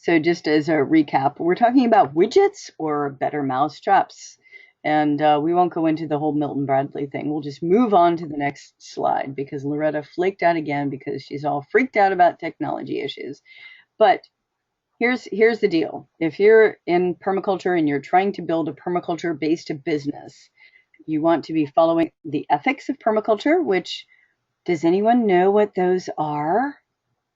So just as a recap, we're talking about widgets or better mousetraps. And we won't go into the whole Milton Bradley thing. We'll just move on to the next slide because Loretta flaked out again because she's all freaked out about technology issues. But here's the deal. If you're in permaculture and you're trying to build a permaculture-based business, you want to be following the ethics of permaculture, which does anyone know what those are?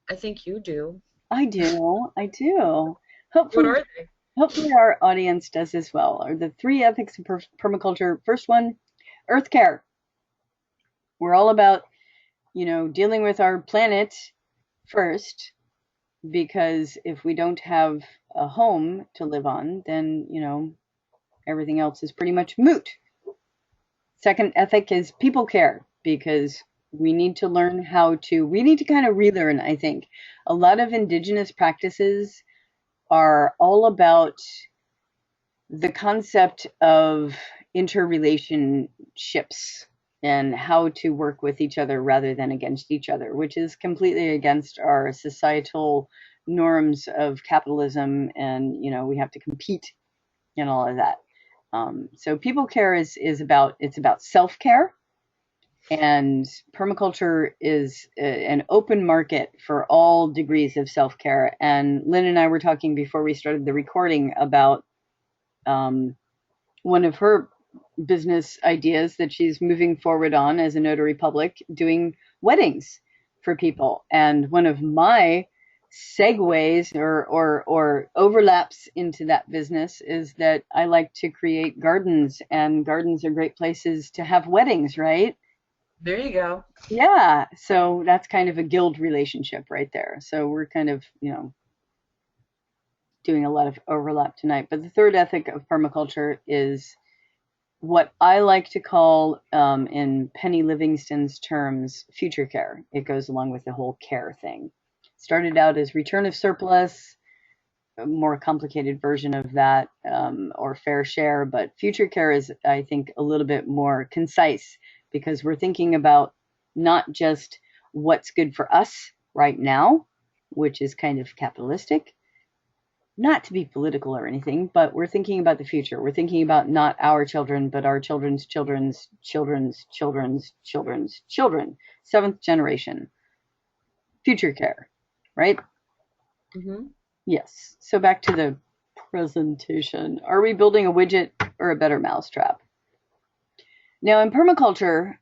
I think you do. I do. I do. What Hopefully, are they? hopefully our audience does as well. Are the three ethics of permaculture. First one, earth care. We're all about, dealing with our planet first, because if we don't have a home to live on, then, everything else is pretty much moot. Second ethic is people care, because we need to learn we need to kind of relearn, I think. A lot of indigenous practices are all about the concept of interrelationships and how to work with each other rather than against each other, which is completely against our societal norms of capitalism. And, we have to compete and all of that. So people care is about, it's about self-care, and permaculture is an open market for all degrees of self-care. And Lynn and I were talking before we started the recording about one of her business ideas that she's moving forward on as a notary public, doing weddings for people. And one of my segues or overlaps into that business is that I like to create gardens, and gardens are great places to have weddings, right? There you go. Yeah, so that's kind of a guild relationship right there. So we're kind of, doing a lot of overlap tonight. But the third ethic of permaculture is what I like to call, in Penny Livingston's terms, future care. It goes along with the whole care thing. Started out as return of surplus, a more complicated version of that, or fair share, but future care is, I think, a little bit more concise, because we're thinking about not just what's good for us right now, which is kind of capitalistic, not to be political or anything, but we're thinking about the future. We're thinking about not our children, but our children's children's children's children's children's children. Seventh generation. Future care, right? Hmm. Yes. So back to the presentation. Are we building a widget or a better mousetrap? Now, in permaculture,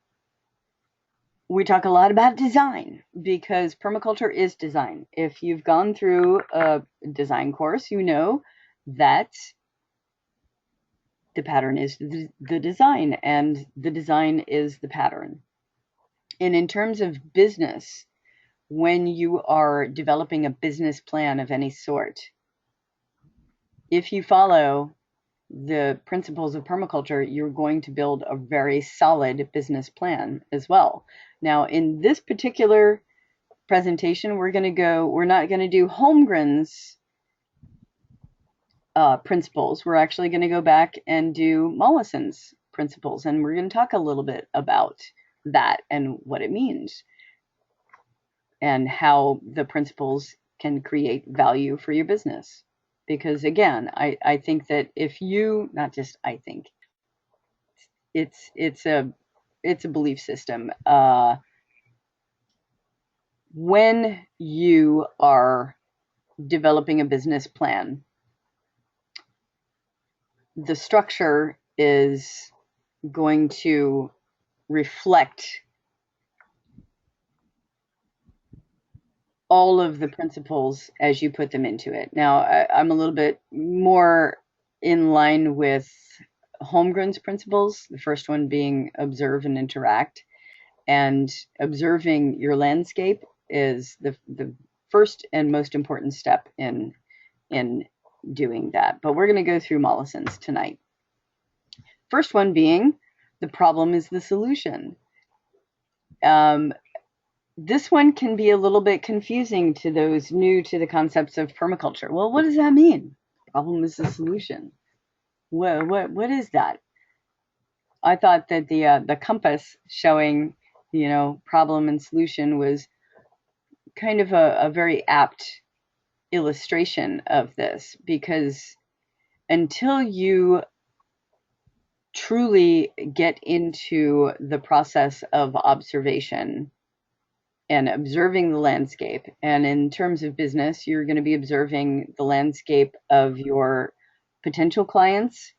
we talk a lot about design, because permaculture is design. If you've gone through a design course, you know that the pattern is the design, and the design is the pattern. And in terms of business, when you are developing a business plan of any sort, if you follow the principles of permaculture, you're going to build a very solid business plan as well. Now, in this particular presentation, we're not going to do Holmgren's principles. We're actually going to go back and do Mollison's principles, and we're going to talk a little bit about that and what it means, and how the principles can create value for your business. Because again, I think that if you, not just I think, it's a belief system. When you are developing a business plan, the structure is going to reflect all of the principles as you put them into it. Now, I'm a little bit more in line with Holmgren's principles, the first one being observe and interact. And observing your landscape is the first and most important step in doing that. But we're going to go through Mollison's tonight. First one being, the problem is the solution. This one can be a little bit confusing to those new to the concepts of permaculture. Well, what does that mean? Problem is the solution. What is that? I thought that the compass showing, problem and solution was kind of a very apt illustration of this, because until you truly get into the process of observation and observing the landscape, and in terms of business, you're going to be observing the landscape of your potential clients,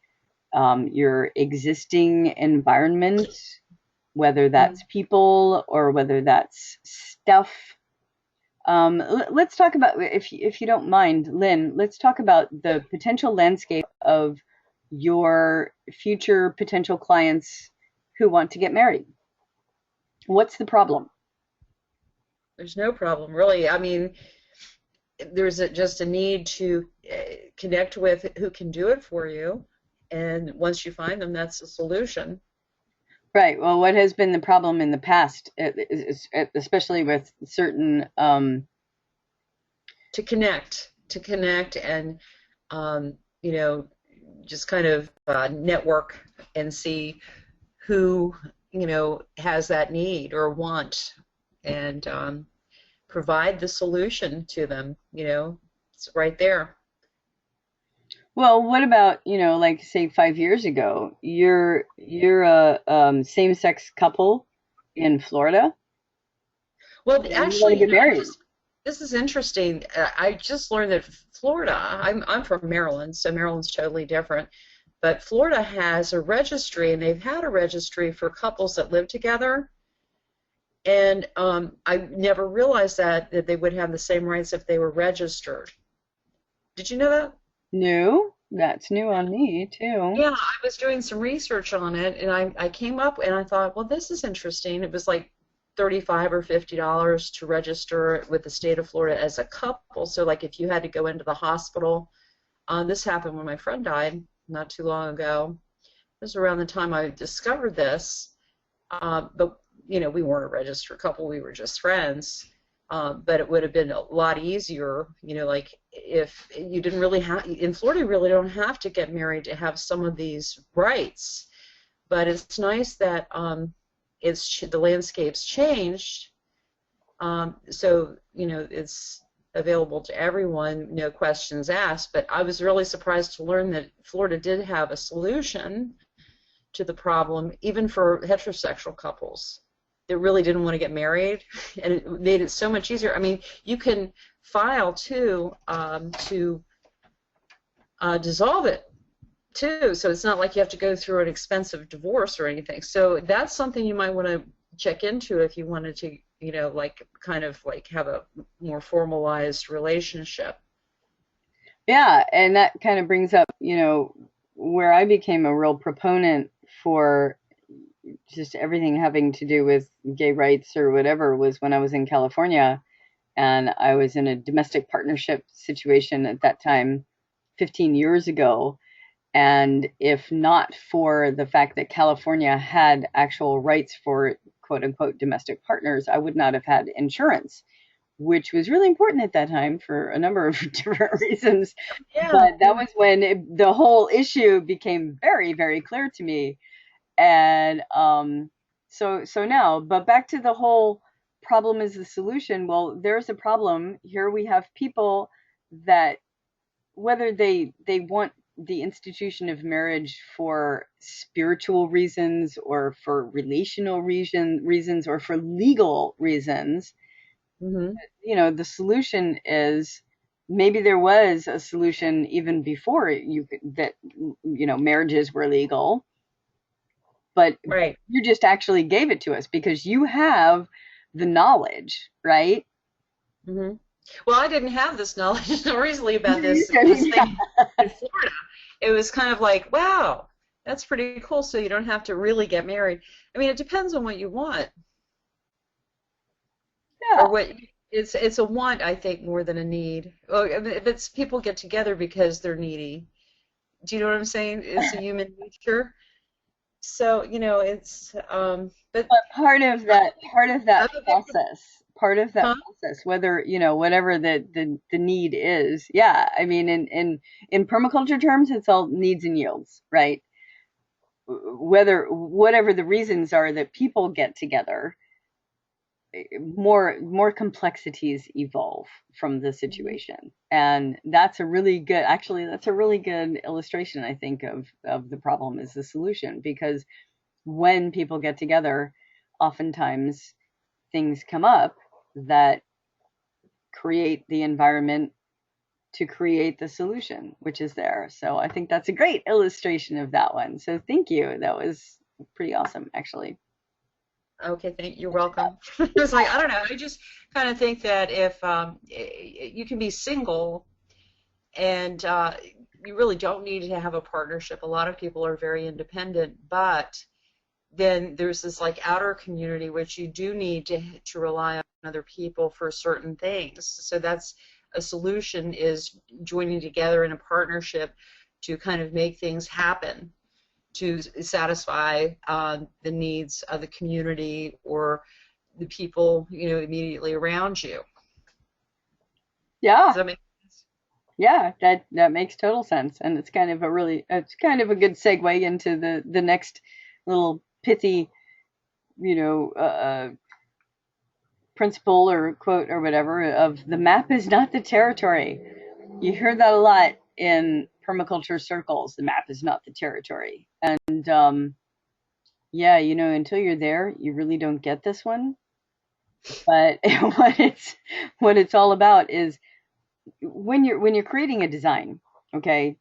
your existing environment, whether Mhm. that's people or whether that's stuff. Let's talk about, if you don't mind, Lynn, let's talk about the potential landscape of your future potential clients who want to get married. What's the problem? There's no problem, really. I mean, just a need to connect with who can do it for you, and once you find them, that's the solution. Right. Well, what has been the problem in the past, especially with certain, To connect, and you know, just kind of network and see who has that need or want, and provide the solution to them. It's right there. well, what about, like say 5 years ago, you're a same-sex couple in Florida Well, and you want to actually, get married. this is interesting. I just learned that Florida. I'm from Maryland, so Maryland's totally different. But Florida has a registry, and they've had a registry for couples that live together. And I never realized that they would have the same rights if they were registered. Did you know that? New? That's new on me too. Yeah, I was doing some research on it, and I came up and I thought, well, this is interesting. It was like $35 or $50 to register with the state of Florida as a couple. So, like, if you had to go into the hospital, this happened when my friend died not too long ago. It was around the time I discovered this, but we weren't a registered couple; we were just friends. But it would have been a lot easier, like if you didn't really have, in Florida, you really don't have to get married to have some of these rights. But it's nice that the landscape's changed, so it's available to everyone, no questions asked. But I was really surprised to learn that Florida did have a solution to the problem, even for heterosexual couples that really didn't want to get married, and it made it so much easier. I mean, you can file to dissolve it too, so it's not like you have to go through an expensive divorce or anything. So that's something you might want to check into if you wanted to, like kind of like have a more formalized relationship. Yeah, and that kind of brings up, where I became a real proponent for just everything having to do with gay rights or whatever was when I was in California, and I was in a domestic partnership situation at that time 15 years ago. And if not for the fact that California had actual rights for quote unquote domestic partners, I would not have had insurance, which was really important at that time for a number of different reasons. Yeah. But that was when the whole issue became very, very clear to me. And so now, but back to the whole problem is the solution. Well, there's a problem here. We have people that, whether they want the institution of marriage for spiritual reasons or for relational reasons or for legal reasons, Mm-hmm. the solution is, maybe there was a solution even before that marriages were legal, but Right. you just actually gave it to us because you have the knowledge, right? Mm-hmm. Well, I didn't have this knowledge originally about this Yeah. thing in Florida. It was kind of like, wow, that's pretty cool. So you don't have to really get married. I mean, it depends on what you want, or what it's a want, I think, more than a need. Oh, I mean, if it's people get together because they're needy. Do you know what I'm saying? It's a human nature. So it's but But part of that other than, huh? process, whether, whatever the need is, yeah, I mean, in permaculture terms, it's all needs and yields, right? Whether whatever the reasons are that people get together, more complexities evolve from the situation. And that's a really good, actually, that's a really good illustration, I think, of the problem is the solution. Because when people get together, oftentimes things come up that create the environment to create the solution, which is there. So I think that's a great illustration of that one. So thank you. That was pretty awesome, actually. Okay, you're welcome. It's like, I don't know. I just kind of think that if you can be single and you really don't need to have a partnership. A lot of people are very independent, but then there's this like outer community which you do need to rely on other people for certain things. So that's a solution, is joining together in a partnership to kind of make things happen, to satisfy the needs of the community or the people, you know, immediately around you. Does Yeah, that make sense? yeah, that makes total sense, and it's kind of a good segue into the next little pithy, you know, principle or quote or whatever of the map is not the territory. You hear that a lot in permaculture circles. The map is not the territory, and yeah, you know, until you're there, you really don't get this one. But what it's all about is when you're creating a design, okay,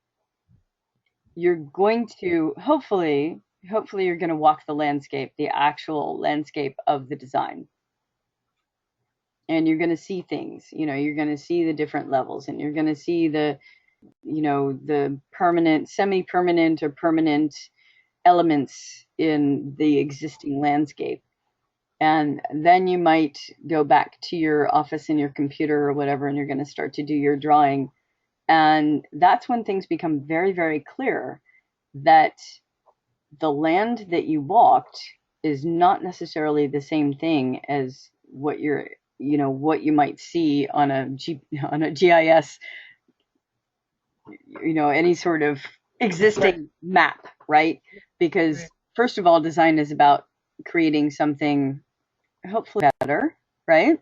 you're going to hopefully you're going to walk the landscape, the actual landscape of the design, and you're going to see things. You know, you're going to see the different levels, and you're going to see the, you know, the permanent, semi-permanent, or permanent elements in the existing landscape. And then you might go back to your office and your computer or whatever, and you're going to start to do your drawing. And that's when things become very, very clear that the land that you walked is not necessarily the same thing as what you're, you know, what you might see on a GIS, you know, any sort of Right. existing map, right? Because Right. first of all, design is about creating something hopefully better, right?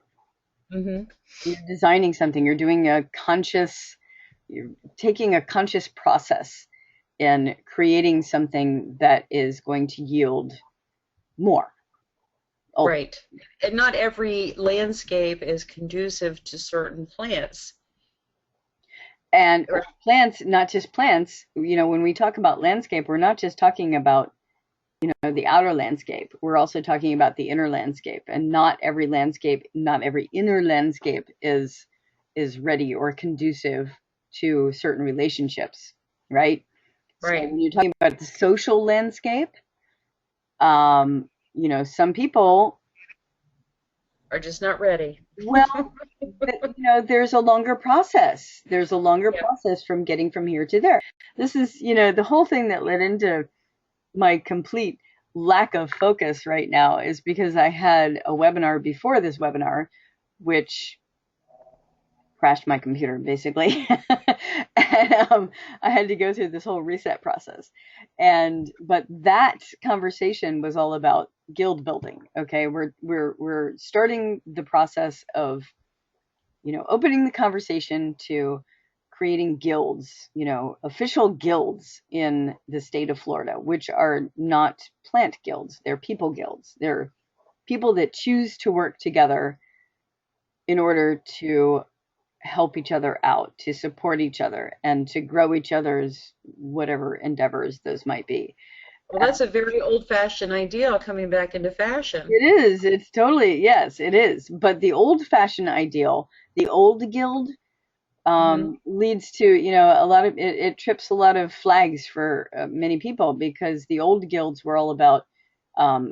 Mm-hmm. You're designing something, you're taking a conscious process and creating something that is going to yield more. Right. And not every landscape is conducive to certain plants. And Right. plants, not just plants, you know, when we talk about landscape, we're not just talking about, you know, the outer landscape. We're also talking about the inner landscape. And not every landscape, not every inner landscape is ready or conducive to certain relationships, right? So Right. when you're talking about the social landscape, you know, some people, Are just not ready. well, you know, there's a longer process. There's a longer Yeah. process from getting from here to there. This is, you know, the whole thing that led into my complete lack of focus right now is because I had a webinar before this webinar, which crashed my computer basically. And I had to go through this whole reset process. But that conversation was all about guild building. Okay, we're starting the process of, you know, opening the conversation to creating guilds, you know, official guilds in the state of Florida, which are not plant guilds, they're people guilds. They're people that choose to work together in order to help each other out, to support each other, and to grow each other's whatever endeavors those might be. Well, that's a very old-fashioned idea coming back into fashion. It is. It's totally, yes, it is. But the old fashioned ideal, the old guild, Hmm. leads to, you know, a lot of it trips a lot of flags for many people because the old guilds were all about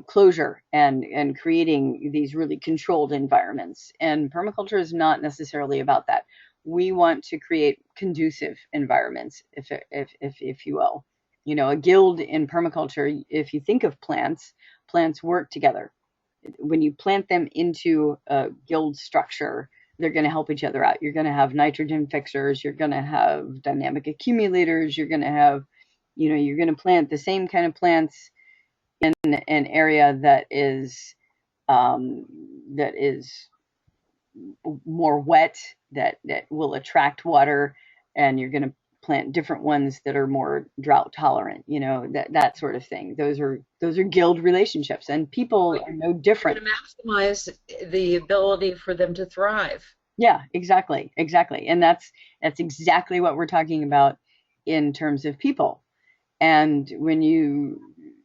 closure and creating these really controlled environments. And permaculture is not necessarily about that. We want to create conducive environments, if you will. You know, a guild in permaculture, if you think of plants, plants work together. When you plant them into a guild structure, they're going to help each other out. You're going to have nitrogen fixers, you're going to have dynamic accumulators, you're going to have, you know, you're going to plant the same kind of plants in an area that is, um, that is more wet, that will attract water, and you're going to plant different ones that are more drought tolerant, that sort of thing. Those are guild relationships, and people are no You're different. going to maximize the ability for them to thrive. Yeah, exactly, exactly. And that's exactly what we're talking about in terms of people. And when you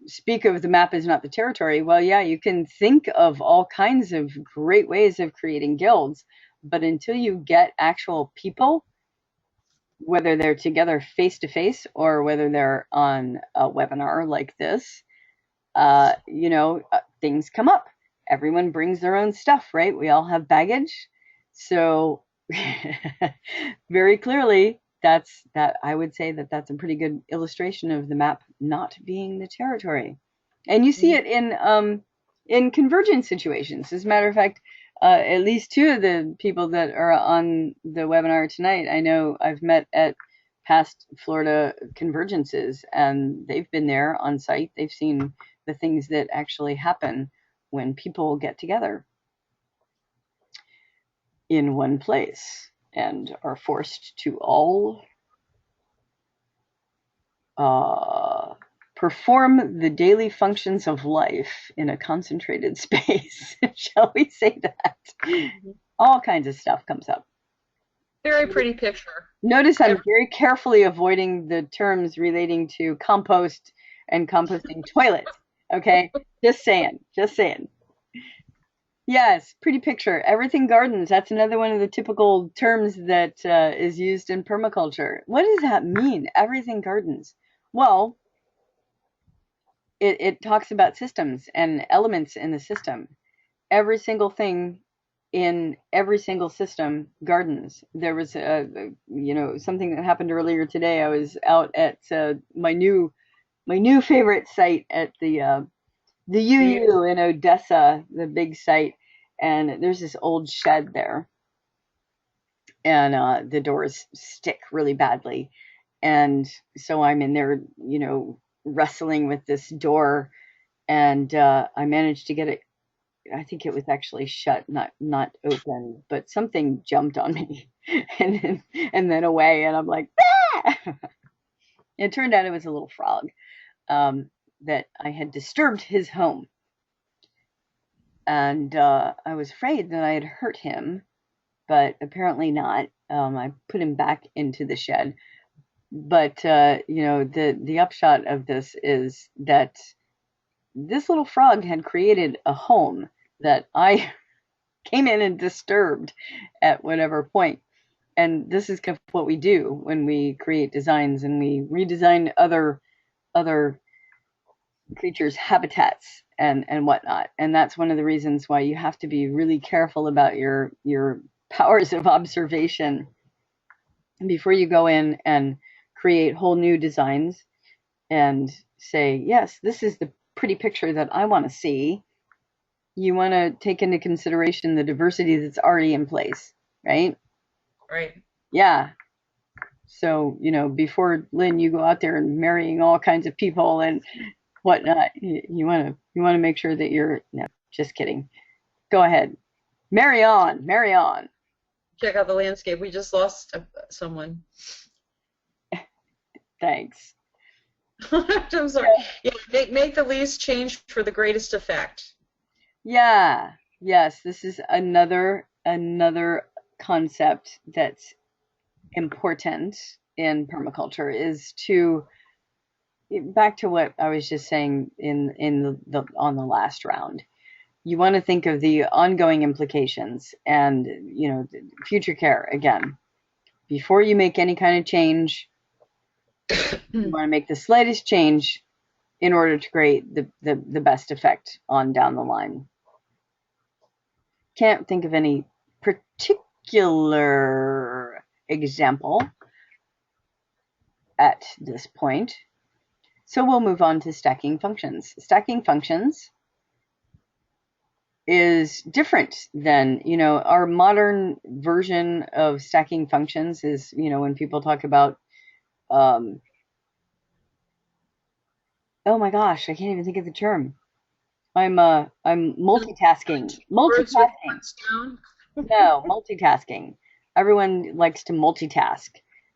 speak of the map is not the territory, well, yeah, you can think of all kinds of great ways of creating guilds, but until you get actual people, whether they're together face to face or whether they're on a webinar like this, things come up. Everyone brings their own stuff, right? We all have baggage. So very clearly, that I would say that's a pretty good illustration of the map not being the territory. And you see it in convergence situations. As a matter of fact, at least two of the people that are on the webinar tonight, I know I've met at past Florida convergences, and they've been there on site. They've seen the things that actually happen when people get together in one place and are forced to all perform the daily functions of life in a concentrated space. Shall we say that? Mm-hmm. All kinds of stuff comes up. Very pretty picture. Notice I'm very carefully avoiding the terms relating to compost and composting toilets. Okay, just saying. Yes, pretty picture. Everything gardens. That's another one of the typical terms that is used in permaculture. What does that mean? Everything gardens. Well, it talks about systems and elements in the system. Every single thing in every single system gardens. There was something that happened earlier today. I was out at my new favorite site at the UU in Odessa, the big site, and there's this old shed there, and the doors stick really badly, and so I'm in there, wrestling with this door, and I managed to get it. I think it was actually shut, not open, but something jumped on me, and then away, and I'm like, ah! It turned out it was a little frog that I had disturbed his home. And I was afraid that I had hurt him, but apparently not. I put him back into the shed. But the upshot of this is that this little frog had created a home that I came in and disturbed at whatever point. And this is kind of what we do when we create designs and we redesign other creatures' habitats and whatnot. And that's one of the reasons why you have to be really careful about your powers of observation before you go in and create whole new designs and say, yes, this is the pretty picture that I want to see. You want to take into consideration the diversity that's already in place, right? Right. Yeah. So, before, Lynn, you go out there and marrying all kinds of people and whatnot, you want to make sure that you're, no, just kidding. Go ahead. Marry on. Check out the landscape. We just lost someone. Thanks. I'm sorry. Yeah, make the least change for the greatest effect. Yeah. Yes, this is another concept that's important in permaculture, is to, back to what I was just saying in the on the last round. You want to think of the ongoing implications and, future care again. Before you make any kind of change, you want to make the slightest change in order to create the best effect on down the line. Can't think of any particular example at this point. So we'll move on to stacking functions. Stacking functions is different than, our modern version of stacking functions is, when people talk about, oh my gosh, I can't even think of the term. I'm multitasking. Birds with Multitasking. one stone. No, multitasking. Everyone likes to multitask.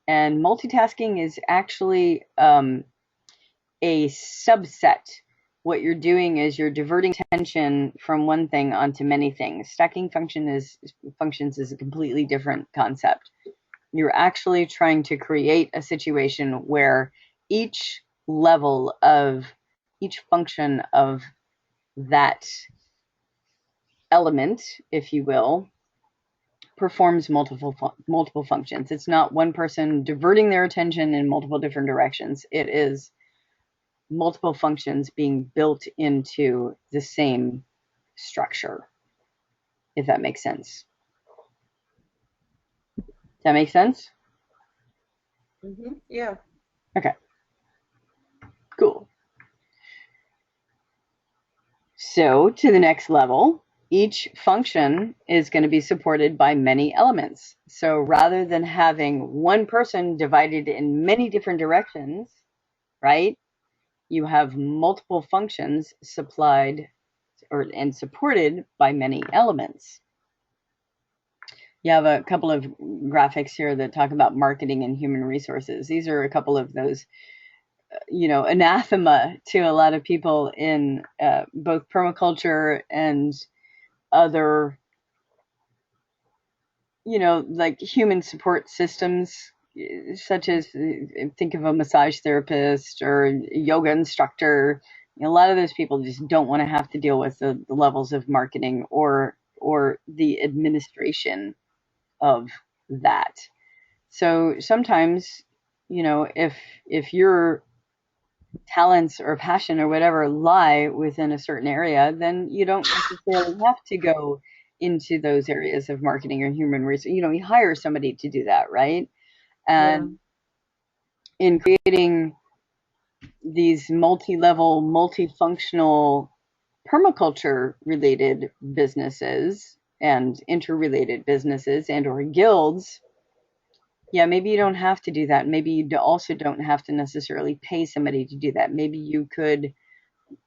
And multitasking is actually a subset. What you're doing is you're diverting attention from one thing onto many things. Stacking functions is a completely different concept. You're actually trying to create a situation where each level of each function of that element, if you will, performs multiple functions. It's not one person diverting their attention in multiple different directions. It is multiple functions being built into the same structure, if that makes sense. Does that make sense? Yeah. Okay, cool. So to the next level, each function is going to be supported by many elements. So rather than having one person divided in many different directions, right, you have multiple functions supplied and supported by many elements. You have a couple of graphics here that talk about marketing and human resources. These are a couple of those, anathema to a lot of people in both permaculture and other, like human support systems, such as think of a massage therapist or a yoga instructor. A lot of those people just don't want to have to deal with the levels of marketing or the administration of that. So sometimes, if your talents or passion or whatever lie within a certain area, then you don't necessarily have to go into those areas of marketing or human resources. You hire somebody to do that, right? Yeah. And in creating these multi-level, multifunctional permaculture related businesses and interrelated businesses and or guilds, yeah, maybe you don't have to do that. Maybe you also don't have to necessarily pay somebody to do that. Maybe you could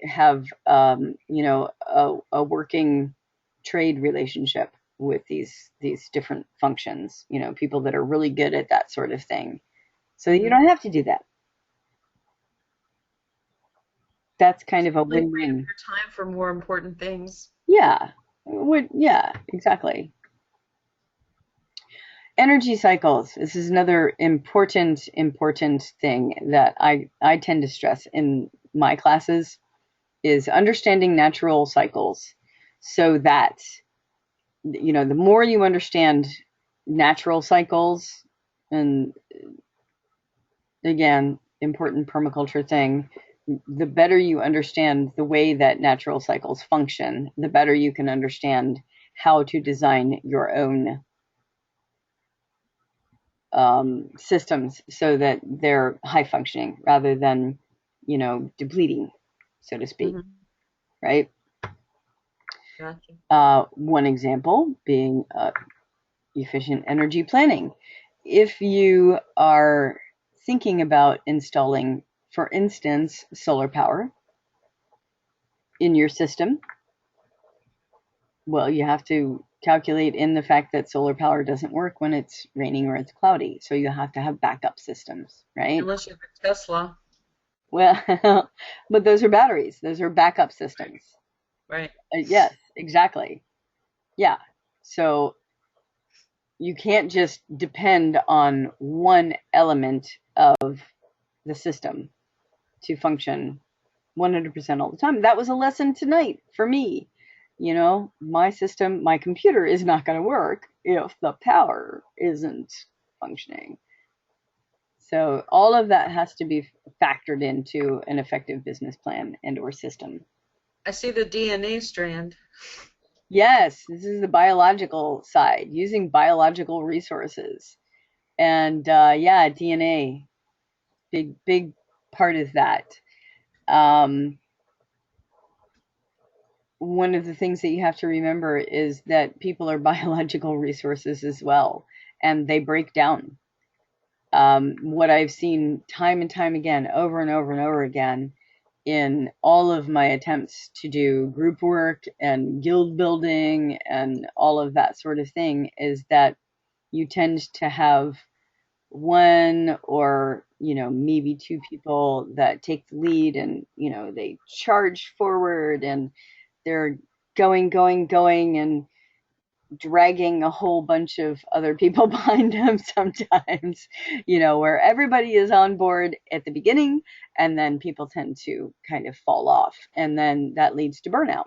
have, a working trade relationship with these different functions. People that are really good at that sort of thing. So you don't have to do that. That's kind of a Like free up win-win. your time for more important things. Yeah. Yeah, exactly. Energy cycles. This is another important thing that I tend to stress in my classes is understanding natural cycles so that, the more you understand natural cycles, and again, important permaculture thing, the better you understand the way that natural cycles function, the better you can understand how to design your own systems so that they're high functioning rather than, depleting, so to speak, Mm-hmm. right? Gotcha. One example being efficient energy planning. If you are thinking about installing, for instance, solar power in your system, well, you have to calculate in the fact that solar power doesn't work when it's raining or it's cloudy. So you have to have backup systems, right? Unless you have a Tesla. Well, but those are batteries. Those are backup systems. Right. Yes, exactly. Yeah. So you can't just depend on one element of the system to function 100% all the time. That was a lesson tonight for me. My system, my computer is not going to work if the power isn't functioning. So all of that has to be factored into an effective business plan and or system. I see the DNA strand. Yes, this is the biological side, using biological resources. And yeah, DNA, big part of that. Um, One of the things that you have to remember is that people are biological resources as well, and they break down. What I've seen time and time again, over and over and over again, in all of my attempts to do group work and guild building and all of that sort of thing is that you tend to have one or maybe two people that take the lead, and they charge forward and they're going and dragging a whole bunch of other people behind them sometimes, where everybody is on board at the beginning and then people tend to kind of fall off, and then that leads to burnout.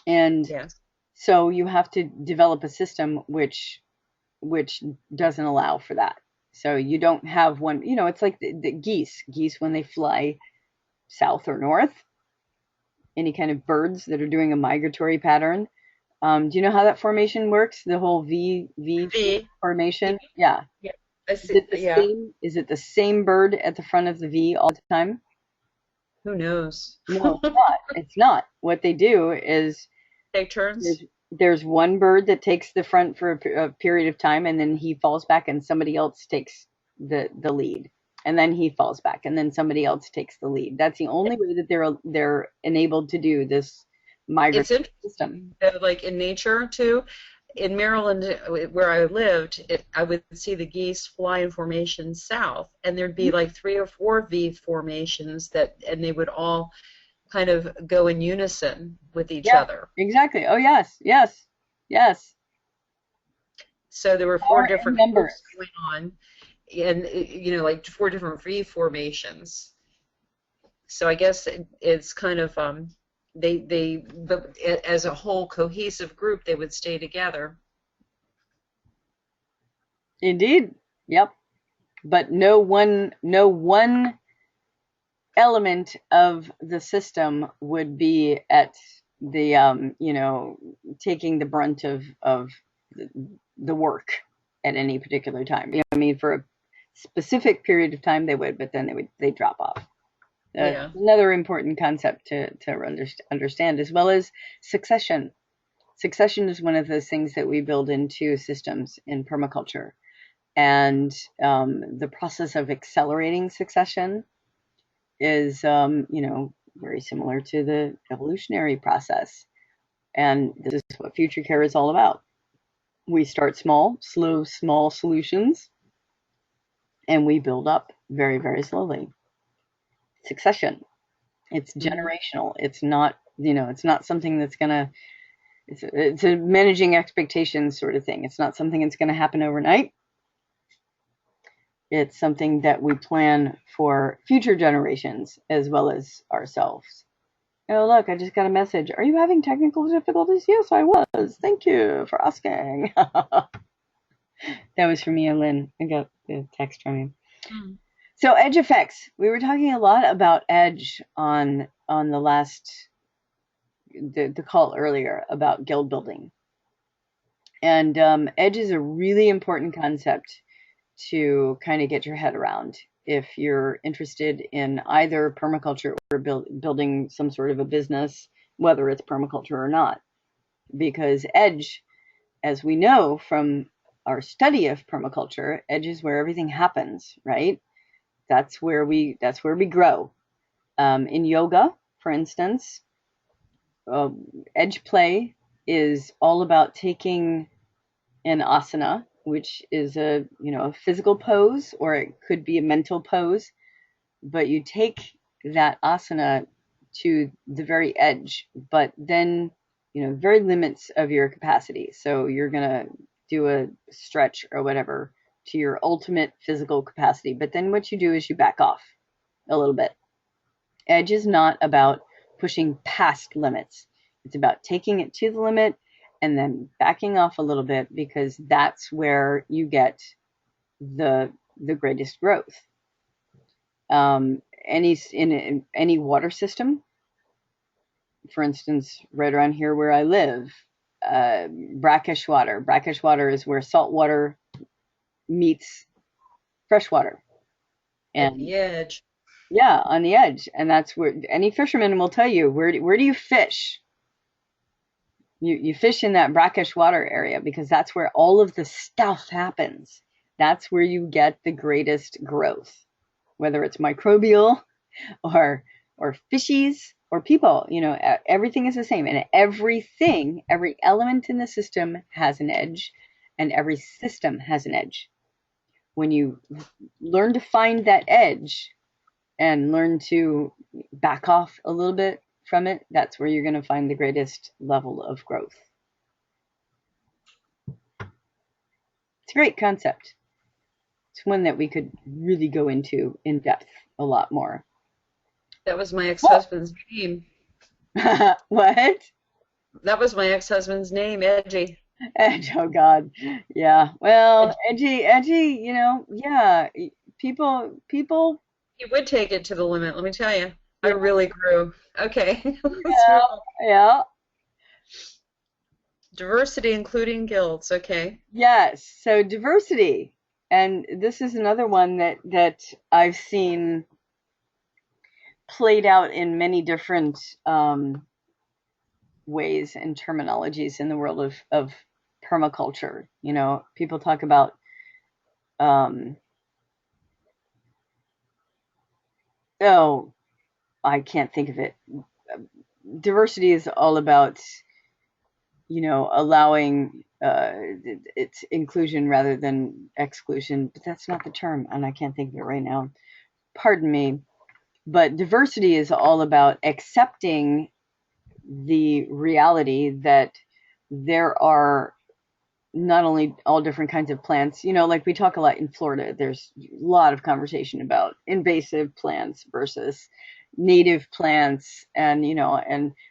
And Yes. so you have to develop a system which doesn't allow for that. So you don't have one, it's like the geese when they fly south or north, any kind of birds that are doing a migratory pattern. Do you know how that formation works? The whole V shape V. formation? Yeah. Yeah. I Is see. it the Yeah. same? Is it the same bird at the front of the V all the time? Who knows? No, it's not. It's not. What they do is Take there's turns. there's one bird that takes the front for a period of time, and then he falls back, and somebody else takes the lead, and then he falls back, and then somebody else takes the lead. That's the only way that they're enabled to do this It's migratory system. interesting, like in nature too. In Maryland, where I lived, I would see the geese fly in formation south, and there'd be like 3 or 4 V formations and they would all kind of go in unison with each Yeah, other. exactly. Oh yes, yes, yes. So there were four Power in different numbers. groups going on, and like 4 different V formations. So I guess it's kind of but as a whole cohesive group, they would stay together. Indeed. Yep. But no one element of the system would be at the taking the brunt of the work at any particular time. I mean, for a specific period of time they would, but then they drop off. Yeah. Another important concept to understand, as well as succession. Succession is one of those things that we build into systems in permaculture, and the process of accelerating succession is very similar to the evolutionary process, and this is what future care is all about. We start small, slow, small solutions, and we build up very, very slowly. Succession. It's Hmm. generational. It's not, it's not something that's gonna. It's a managing expectations sort of thing. It's not something that's going to happen overnight. It's something that we plan for future generations as well as ourselves. Oh, look, I just got a message. Are you having technical difficulties? Yes, I was. Thank you for asking. That was from me, Lynn. I got the text from you. Hmm. So edge effects. We were talking a lot about edge on the last the call earlier about guild building, and edge is a really important concept to kind of get your head around if you're interested in either permaculture or building some sort of a business, whether it's permaculture or not. Because edge, as we know from our study of permaculture, edge is where everything happens, right? That's where we grow. In yoga, for instance, uh, edge play is all about taking an asana, which is a physical pose, or it could be a mental pose, but you take that asana to the very edge, but then very limits of your capacity. So you're gonna do a stretch or whatever to your ultimate physical capacity, but then what you do is you back off a little bit. Edge is not about pushing past limits. It's about taking it to the limit and then backing off a little bit, because that's where you get the greatest growth. In any water system, for instance, right around here where I live, brackish water. Brackish water is where salt water meets fresh water, At and the edge. yeah, on the edge. And that's where any fisherman will tell you, where do you fish? You fish in that brackish water area because that's where all of the stuff happens. That's where you get the greatest growth, whether it's microbial or or fishies or people. Everything is the same, and every element in the system has an edge, and every system has an edge. When you learn to find that edge and learn to back off a little bit from it, that's where you're going to find the greatest level of growth. It's a great concept. It's one that we could really go into in depth a lot more. That was my ex-husband's name. What? That was my ex-husband's name, Edgy. Edge, oh God. Yeah. Well, edgy, yeah. People, He would take it to the limit, let me tell you. I really grew. Okay, let's yeah, move on. yeah. Diversity, including guilds. Okay. Yes. So diversity. And this is another one that I've seen played out in many different ways and terminologies in the world of permaculture. People talk about oh, I can't think of it. Diversity is all about, allowing it's inclusion rather than exclusion, but that's not the term, and I can't think of it right now. Pardon me. But diversity is all about accepting the reality that there are not only all different kinds of plants, like we talk a lot in Florida, there's a lot of conversation about invasive plants versus native plants. And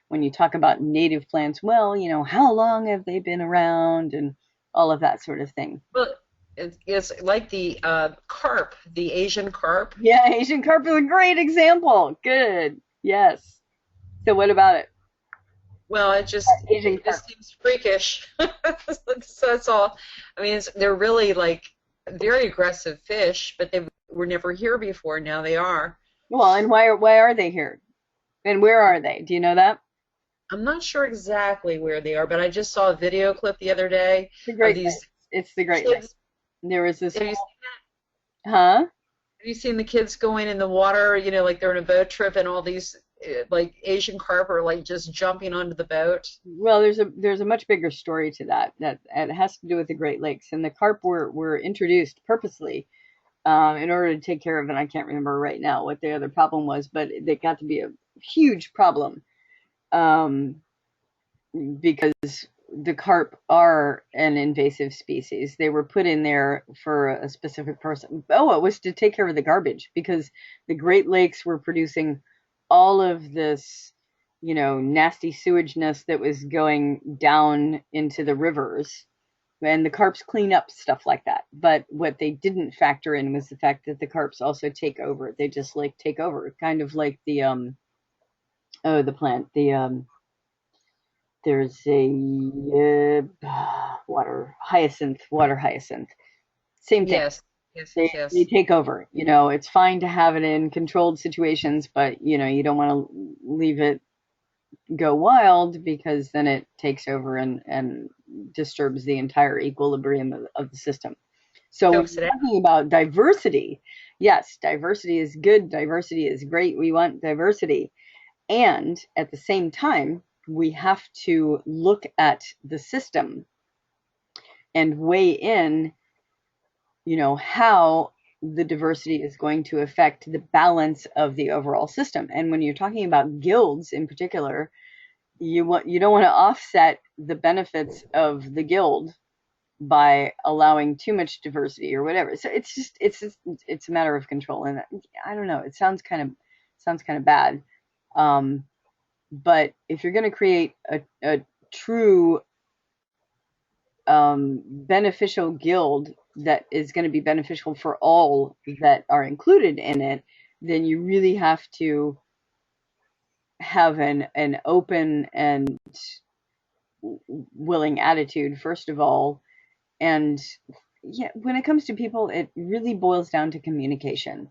when you talk about native plants, well, how long have they been around and all of that sort of thing. Well, it's like the carp, the Asian carp. Yeah, Asian carp is a great example. Good. Yes. So what about it? Well, Asian it carp. just seems freakish. That's all. I mean, they're really like very aggressive fish, but they were never here before. Now they are. Well, and why are they here? And where are they? Do you know that? I'm not sure exactly where they are, but I just saw a video clip the other day The of Great these Lakes. It's the Great Lakes. kids. There was this Have you, huh? have you seen the kids going in the water? Like they're in a boat trip, and all these like Asian carp are like just jumping onto the boat. Well, there's a much bigger story to that it has to do with the Great Lakes, and the carp were introduced purposely in order to take care of, and I can't remember right now what the other problem was, but it got to be a huge problem um, because the carp are an invasive species. They were put in there for a specific person. Oh, it was to take care of the garbage because the Great Lakes were producing all of this, nasty sewageness that was going down into the rivers. And the carps clean up stuff like that. But what they didn't factor in was the fact that the carps also take over. They just like take over, kind of like the plant, there's a water hyacinth. Same thing. Yes, yes, yes, They yes. take over. It's fine to have it in controlled situations, but you don't want to leave it go wild because then it takes over and disturbs the entire equilibrium of the system. So when Chokes we're it out. talking about diversity, yes, diversity is good. Diversity is great. We want diversity. And at the same time, we have to look at the system and weigh in, how the diversity is going to affect the balance of the overall system. And when you're talking about guilds in particular, you don't want to offset the benefits of the guild by allowing too much diversity or whatever. So it's a matter of control. And I don't know. It sounds kind of bad. Um, but if you're going to create a true beneficial guild that is going to be beneficial for all that are included in it, then you really have to have an open and willing attitude, first of all. And yeah, when it comes to people, it really boils down to communication.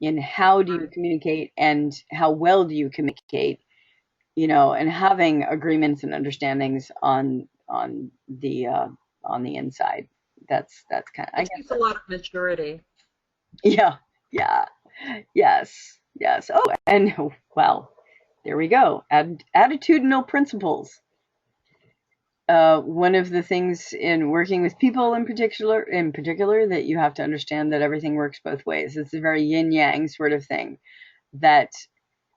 And how do you communicate and how well do you communicate, and having agreements and understandings on the inside. That's kind of, I It guess takes a lot of maturity. yeah, yeah, yes, Yes. Oh, and well, there we go. Attitudinal principles. One of the things in working with people in particular, that you have to understand that everything works both ways. It's a very yin yang sort of thing. That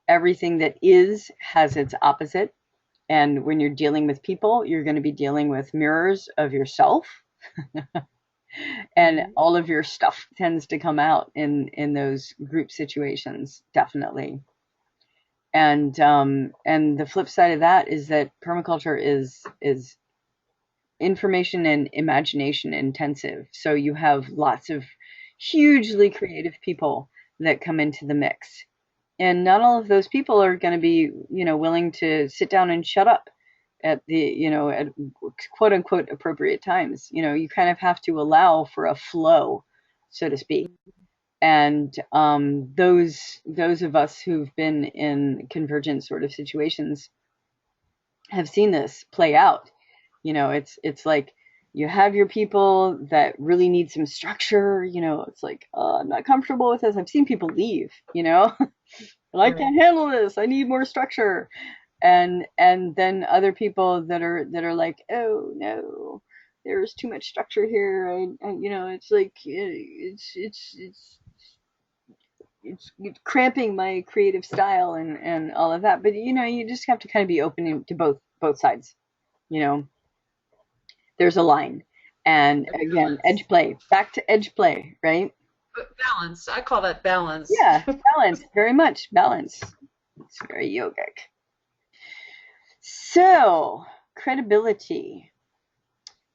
everything that is has its opposite. And when you're dealing with people, you're going to be dealing with mirrors of yourself, and Hmm. all of your stuff tends to come out in those group situations, definitely. And the flip side of that is that permaculture is information and imagination intensive. So you have lots of hugely creative people that come into the mix. And not all of those people are going to be, willing to sit down and shut up at at quote unquote appropriate times. You kind of have to allow for a flow, so to speak. And those of us who've been in convergent sort of situations have seen this play out. It's like you have your people that really need some structure. It's like, I'm not comfortable with this. I've seen people leave. I Right. can't handle this. I need more structure. And then other people that are like, oh no, there's too much structure here. It's like it's cramping my creative style and all of that. But you just have to kind of be open to both sides. You know, there's a line. And A again, balance. edge play, back to edge play, right? But balance. I call that balance. Yeah, balance, very much balance. It's very yogic. So, credibility.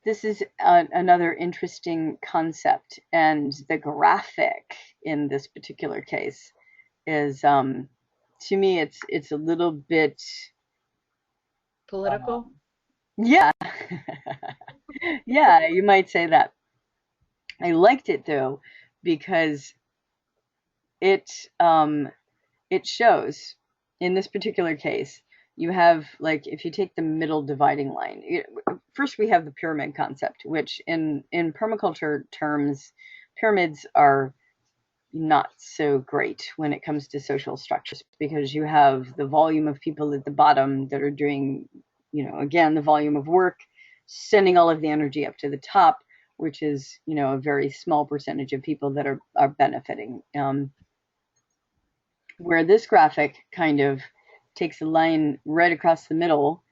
This is another interesting concept, and the graphic in this particular case is, to me, it's a little bit, Political. yeah, yeah, you might say that. I liked it though because it um, it shows in this particular case you have, like, if you take the middle dividing line, first we have the pyramid concept, which in permaculture terms, pyramids are not so great when it comes to social structures, because you have the volume of people at the bottom that are doing, again, the volume of work, sending all of the energy up to the top, which is, a very small percentage of people that are benefiting. Where this graphic kind of takes a line right across the middle,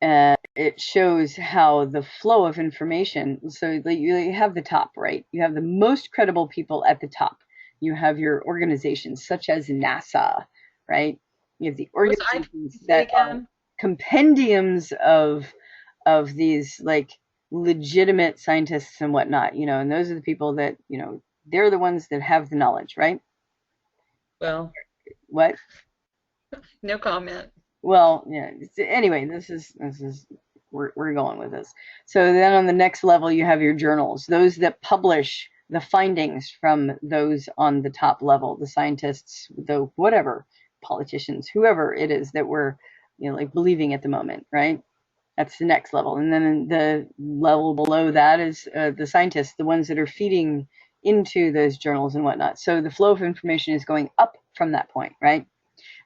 it shows how the flow of information. So you have the top, right? You have the most credible people at the top. You have your organizations such as NASA, right? You have the Was I organizations say that are again? compendiums of these, like, legitimate scientists and whatnot, and those are the people that, they're the ones that have the knowledge, right? Well, What? no comment. Well, yeah. Anyway, this is we're going with this. So then on the next level, you have your journals, those that publish the findings from those on the top level, the scientists, the whatever, politicians, whoever it is that we're, like, believing at the moment, right? That's the next level. And then the level below that is the scientists, the ones that are feeding into those journals and whatnot. So the flow of information is going up from that point, right?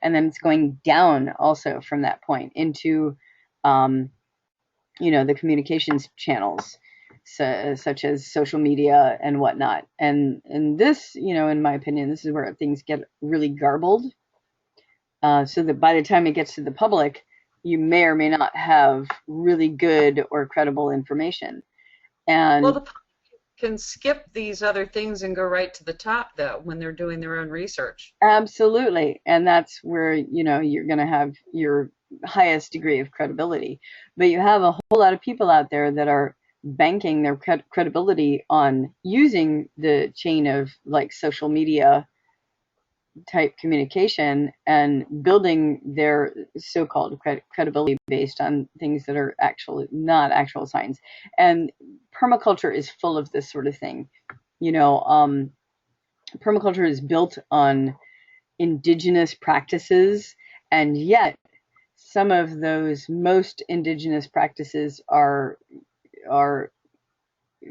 And then it's going down also from that point into, um, the communications channels, such as social media and whatnot. And this, in my opinion, this is where things get really garbled, so that by the time it gets to the public, you may or may not have really good or credible information. Well, And the public can skip these other things and go right to the top, though, when they're doing their own research. absolutely. And that's where, you're going to have your highest degree of credibility. But you have a whole lot of people out there that are banking their credibility on using the chain of, like, social media type communication and building their so-called credibility based on things that are actually not actual science. And permaculture is full of this sort of thing. Permaculture is built on indigenous practices, and yet some of those most indigenous practices are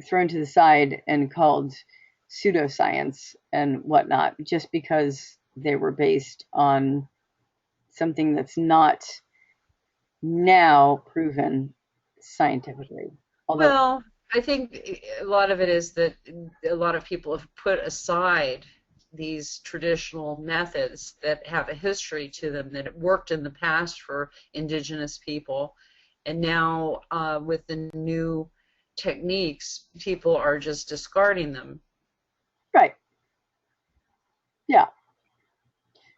thrown to the side and called pseudoscience and whatnot, just because they were based on something that's not now proven scientifically. Although, Well, I think a lot of it is that a lot of people have put aside these traditional methods that have a history to them that have worked in the past for indigenous people, and now with the new techniques, people are just discarding them. right, yeah.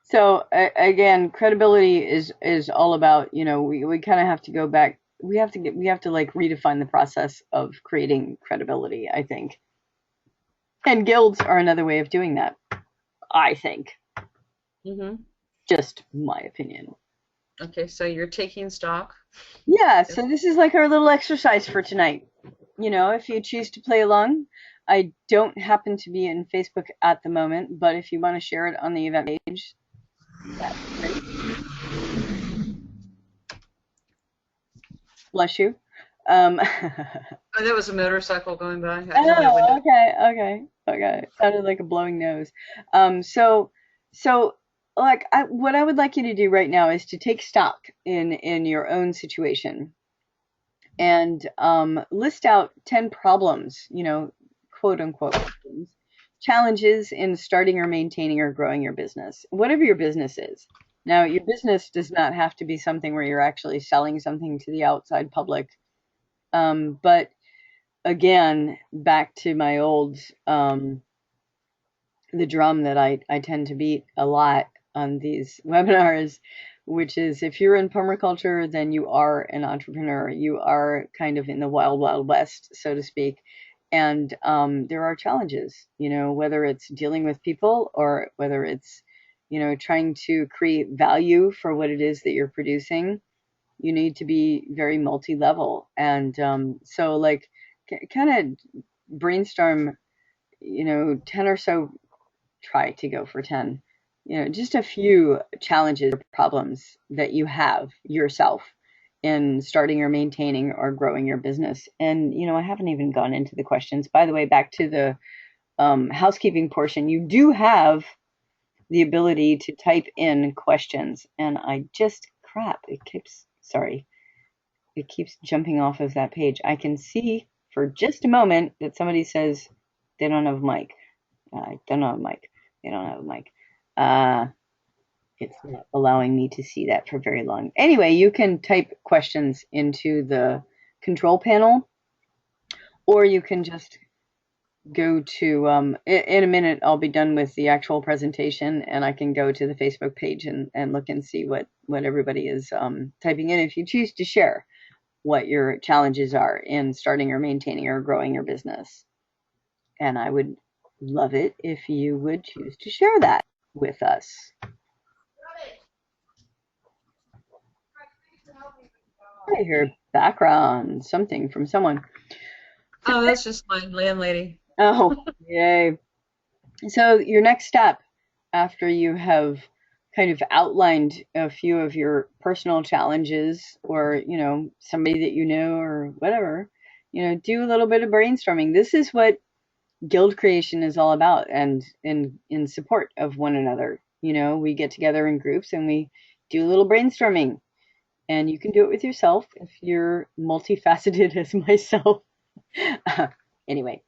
So again, credibility is all about, we kind of have to go back. We have to like redefine the process of creating credibility, I think. And guilds are another way of doing that, I think. Hmm. Just my opinion. Okay, so you're taking stock. Yeah, so this is like our little exercise for tonight. If you choose to play along, I don't happen to be in Facebook at the moment, but if you want to share it on the event page, that's great. Bless you. Oh, Oh, that was a motorcycle going by in my window. okay. Sounded like a blowing nose. So like what I would like you to do right now is to take stock in your own situation and list out 10 problems, quote unquote problems, challenges in starting or maintaining or growing your business, whatever your business is. Now, your business does not have to be something where you're actually selling something to the outside public. But again, back to my old, the drum that I tend to beat a lot on these webinars, which is if you're in permaculture, then you are an entrepreneur. You are kind of in the wild, wild west, so to speak. And there are challenges, whether it's dealing with people or whether it's, trying to create value for what it is that you're producing. You need to be very multi-level. And so like kind of brainstorm, 10 or so, try to go for 10, just a few challenges or problems that you have yourself in starting or maintaining or growing your business. And, I haven't even gone into the questions. By the way, back to the housekeeping portion, you do have the ability to type in questions. And it keeps jumping off of that page. I can see for just a moment that somebody says they don't have a mic. I don't have a mic. They don't have a mic. It's not allowing me to see that for very long. Anyway, you can type questions into the control panel, or you can just go to, in a minute, I'll be done with the actual presentation, and I can go to the Facebook page and look and see what everybody is typing in if you choose to share what your challenges are in starting or maintaining or growing your business. And I would love it if you would choose to share that with us. I hear background, something from someone. Oh, that's just my landlady. Oh, yay. So your next step after you have kind of outlined a few of your personal challenges or, somebody that you know or whatever, do a little bit of brainstorming. This is what guild creation is all about, and in support of one another. We get together in groups and we do a little brainstorming. And you can do it with yourself if you're multifaceted as myself. Anyway,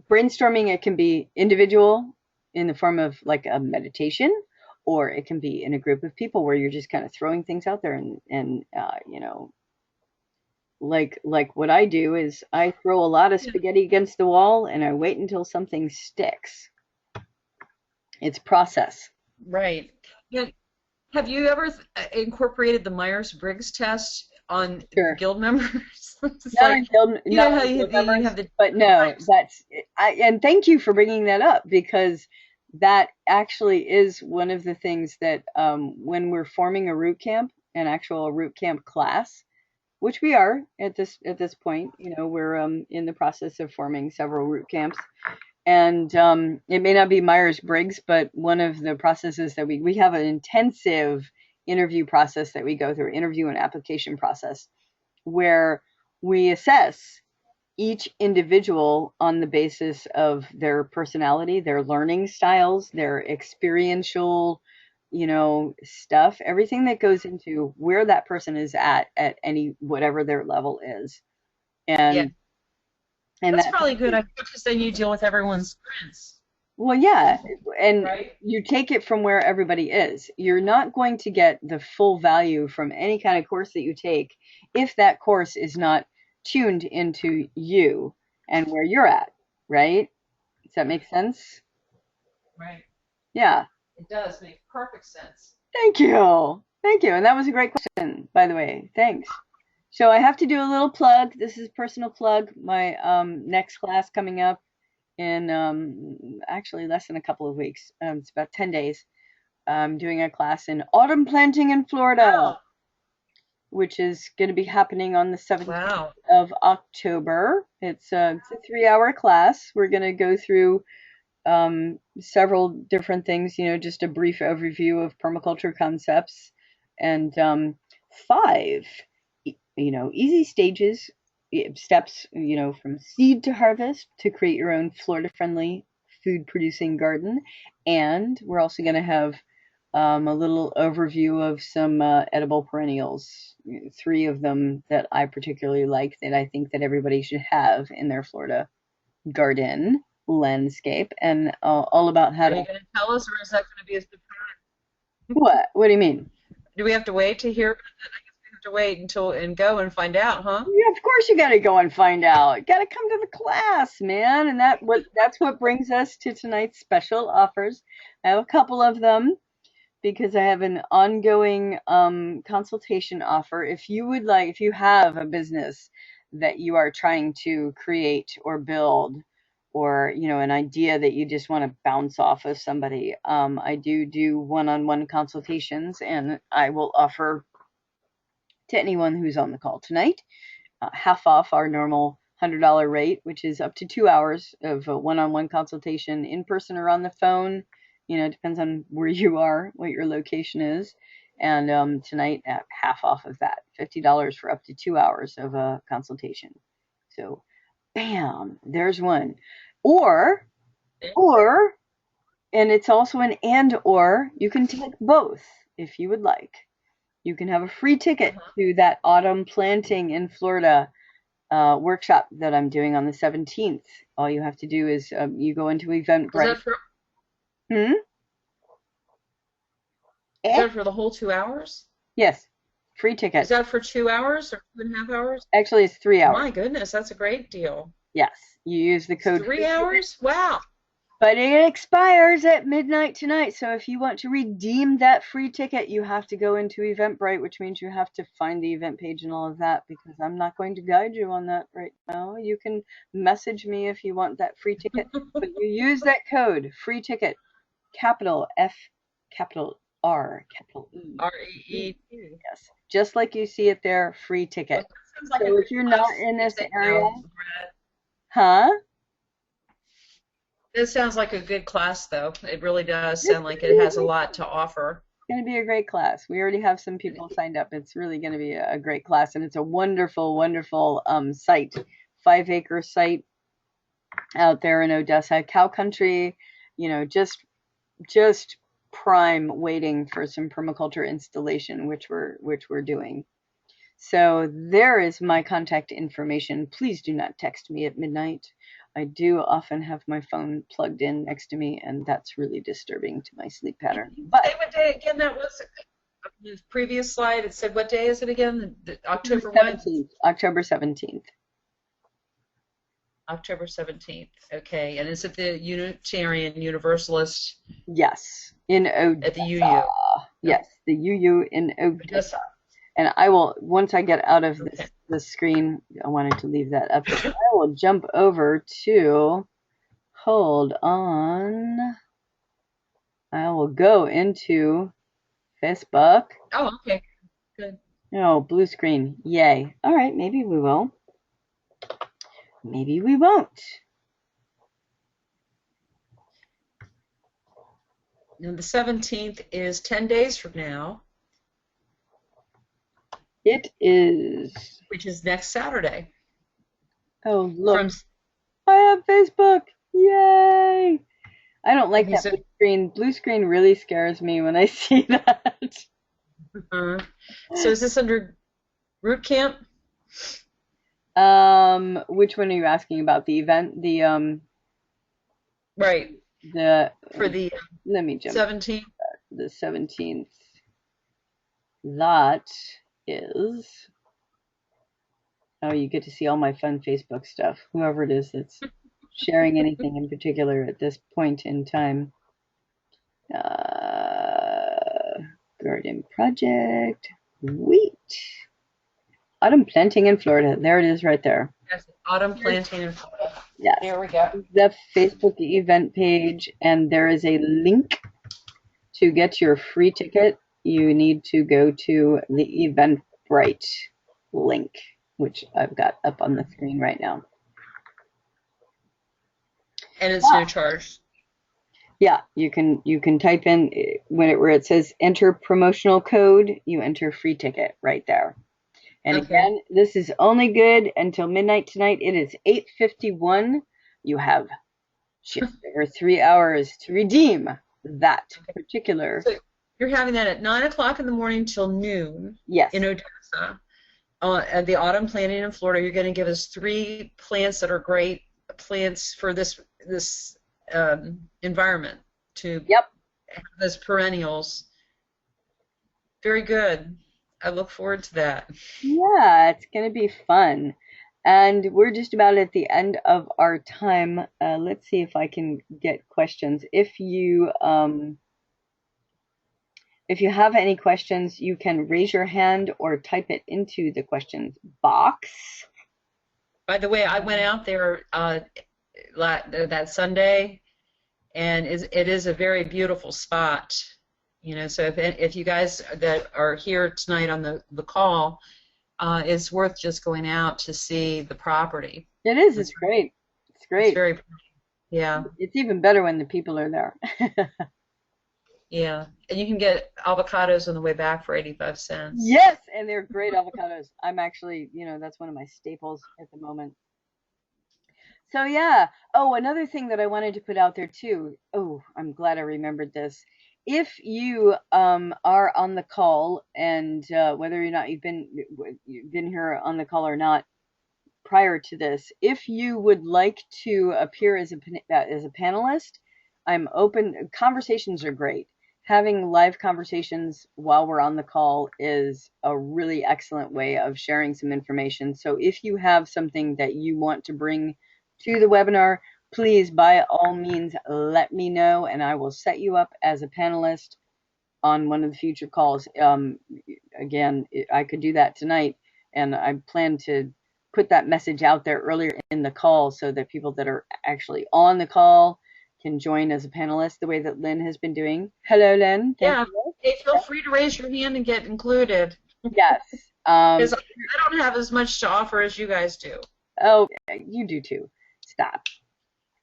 brainstorming, it can be individual in the form of like a meditation, or it can be in a group of people where you're just kind of throwing things out there and like what I do is I throw a lot of spaghetti against the wall and I wait until something sticks. It's process. Right. Yeah. Have you ever incorporated the Myers-Briggs test on Sure. guild members? It's Not like, in guild, you know not how in guild members, have the but no, types. and thank you for bringing that up because that actually is one of the things that when we're forming a root camp, an actual root camp class, which we are at this point, we're in the process of forming several root camps, and it may not be Myers-Briggs, but one of the processes that we have an intensive interview process that we go through, interview and application process, where we assess each individual on the basis of their personality, their learning styles, their experiential, stuff, everything that goes into where that person is at any whatever their level is. Yeah, And and that's that probably a good idea because then you deal with everyone's strengths, well, yeah, and right? you take it from where everybody is. You're not going to get the full value from any kind of course that you take if that course is not tuned into you and where you're at, right? Does that make sense? Right. Yeah. It does make perfect sense. Thank you. Thank you. And that was a great question, by the way. Thanks. So I have to do a little plug. This is personal plug. My next class coming up in actually less than a couple of weeks. It's about 10 days. I'm doing a class in autumn planting in Florida, Wow. which is going to be happening on the 17th Wow. of October. It's a 3-hour class. We're going to go through several different things, just a brief overview of permaculture concepts and 5, easy steps, from seed to harvest to create your own Florida-friendly food-producing garden. And we're also going to have a little overview of some edible perennials, 3 of them that I particularly like that I think that everybody should have in their Florida garden landscape, and all about how Are to. you going to tell us, or is that going to be a surprise? What do you mean? Do we have to wait to hear? I guess we have to wait until and go and find out, huh? Yeah, of course you got to go and find out. Got to come to the class, man, and that's what brings us to tonight's special offers. I have a couple of them because I have an ongoing consultation offer. If you have a business that you are trying to create or build, or an idea that you just want to bounce off of somebody, I do one-on-one consultations, and I will offer to anyone who's on the call tonight half off our normal $100 rate, which is up to 2 hours of a one-on-one consultation in person or on the phone. It depends on where you are, what your location is. And tonight, at half off of that, $50 for up to 2 hours of a consultation. So, bam, there's one. Or, or, and it's also an and or, you can take both if you would like. You can have a free ticket Uh-huh. to that autumn planting in Florida workshop that I'm doing on the 17th. All you have to do is you go into Is Eventbrite. that for Hmm? is Eh? that for the whole 2 hours? Yes, free Is ticket. that for 2 hours or 2.5 hours? Actually, it's 3 hours. My goodness, that's a great deal. Yes, you use the It's code three free ticket, hours? Wow. but it expires at midnight tonight. So if you want to redeem that free ticket, you have to go into Eventbrite, which means you have to find the event page and all of that, because I'm not going to guide you on that right now. You can message me if you want that free ticket, but you use that code free ticket, capital F, capital R, capital E. REET. Yes, just like you see it there, free Well, ticket. that sounds like a So good if you're not class. in this If they, area, Brad. huh? This sounds like a good class, though. It really does It's sound like it gonna has a be lot to offer. going to be a great class. We already have some people signed up. It's really going to be a great class, and it's a wonderful, wonderful site, 5-acre site out there in Odessa, cow country. Just prime, waiting for some permaculture installation, which we're doing. So there is my contact information. Please do not text me at midnight. I do often have my phone plugged in next to me, and that's really disturbing to my sleep pattern. But Say what day again that was? The previous slide, it said what day is it again? October what? 17th, October 17th. October 17th. Okay. And is it the Unitarian Universalist Yes, in at the Odessa. UU? Yes, the UU in Odessa. Odessa. And I will, once I get out of Okay. this screen, I wanted to leave that up. I will jump over to, hold on. I will go into Facebook. Oh, okay. Good. Oh, blue screen. Yay. All right, maybe we will. Maybe we won't. Now the 17th is 10 days from now, It is. which is next Saturday. Oh, look, from. I have Facebook. Yay! I don't like Okay, that so blue screen. Blue screen really scares me when I see that. uh, so is this under Root Camp? Which one are you asking about? The event? Right, The for the let me jump. 17th. The 17th. That is. Oh, you get to see all my fun Facebook stuff. Whoever it is that's sharing anything in particular at this point in time. Uh, Garden project. Wheat. Autumn planting in Florida. There it is right there. Yes, autumn planting in Florida. Yes. Here we go. The Facebook event page, and there is a link to get your free ticket. You need to go to the Eventbrite link, which I've got up on the screen right now. And it's no charge. Yeah, you can type in where it says enter promotional code, you enter free ticket right there. And Okay. again, this is only good until midnight tonight. It is 8:51. You have just over 3 hours to redeem that particular. So you're having that at 9 o'clock in the morning till noon Yes. in Odessa. At the autumn planting in Florida, you're going to give us 3 plants that are great plants for this environment to Yep. have as perennials. Very good. I look forward to that. Yeah, it's going to be fun. And we're just about at the end of our time. Let's see if I can get questions. If you have any questions, you can raise your hand or type it into the questions box. By the way, I went out there that Sunday, and it is a very beautiful spot. So if you guys that are here tonight on the call, it's worth just going out to see the property. It is. It's great. It's It's great. very pretty. Yeah, It's even better when the people are there. yeah. And you can get avocados on the way back for 85 cents. Yes, and they're great avocados. I'm actually, that's one of my staples at the moment. So yeah. Oh, another thing that I wanted to put out there too. Oh, I'm glad I remembered this. If you are on the call, and whether or not you've been here on the call or not prior to this, if you would like to appear as a panelist, I'm open. Conversations are great. Having live conversations while we're on the call is a really excellent way of sharing some information. So if you have something that you want to bring to the webinar, please by all means let me know, and I will set you up as a panelist on one of the future calls. Again, I could do that tonight, and I plan to put that message out there earlier in the call so that people that are actually on the call can join as a panelist the way that Lynn has been doing. Hello, Lynn. Thank Yeah. you. Hey, feel free to raise your hand and get included. Yes. Because I don't have as much to offer as you guys do. Oh, you do too. Stop.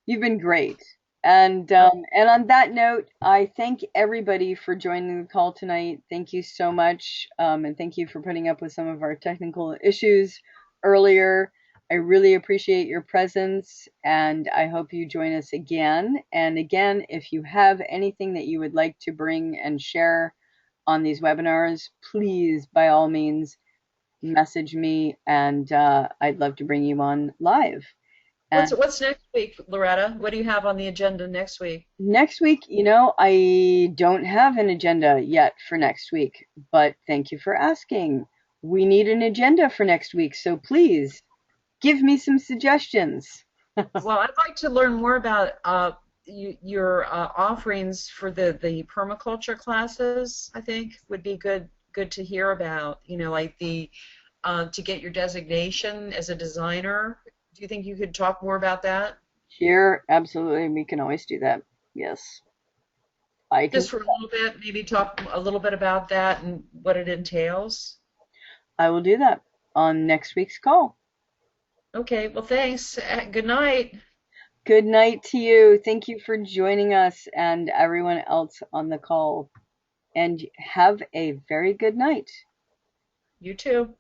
You've been great. And on that note, I thank everybody for joining the call tonight. Thank you so much, and thank you for putting up with some of our technical issues earlier. I really appreciate your presence, and I hope you join us again. And again, if you have anything that you would like to bring and share on these webinars, please, by all means, message me, and I'd love to bring you on live. What's next week, Loretta? What do you have on the agenda next week? Next week, I don't have an agenda yet for next week, but thank you for asking. We need an agenda for next week, so please give me some suggestions. Well, I'd like to learn more about your offerings for the permaculture classes. I think would be good to hear about. Like to get your designation as a designer. Do you think you could talk more about that? Sure, absolutely. We can always do that. Yes. I can. Just for a little bit, maybe talk a little bit about that and what it entails. I will do that on next week's call. Okay, well, thanks. Good night. Good night to you. Thank you for joining us and everyone else on the call. And have a very good night. You too.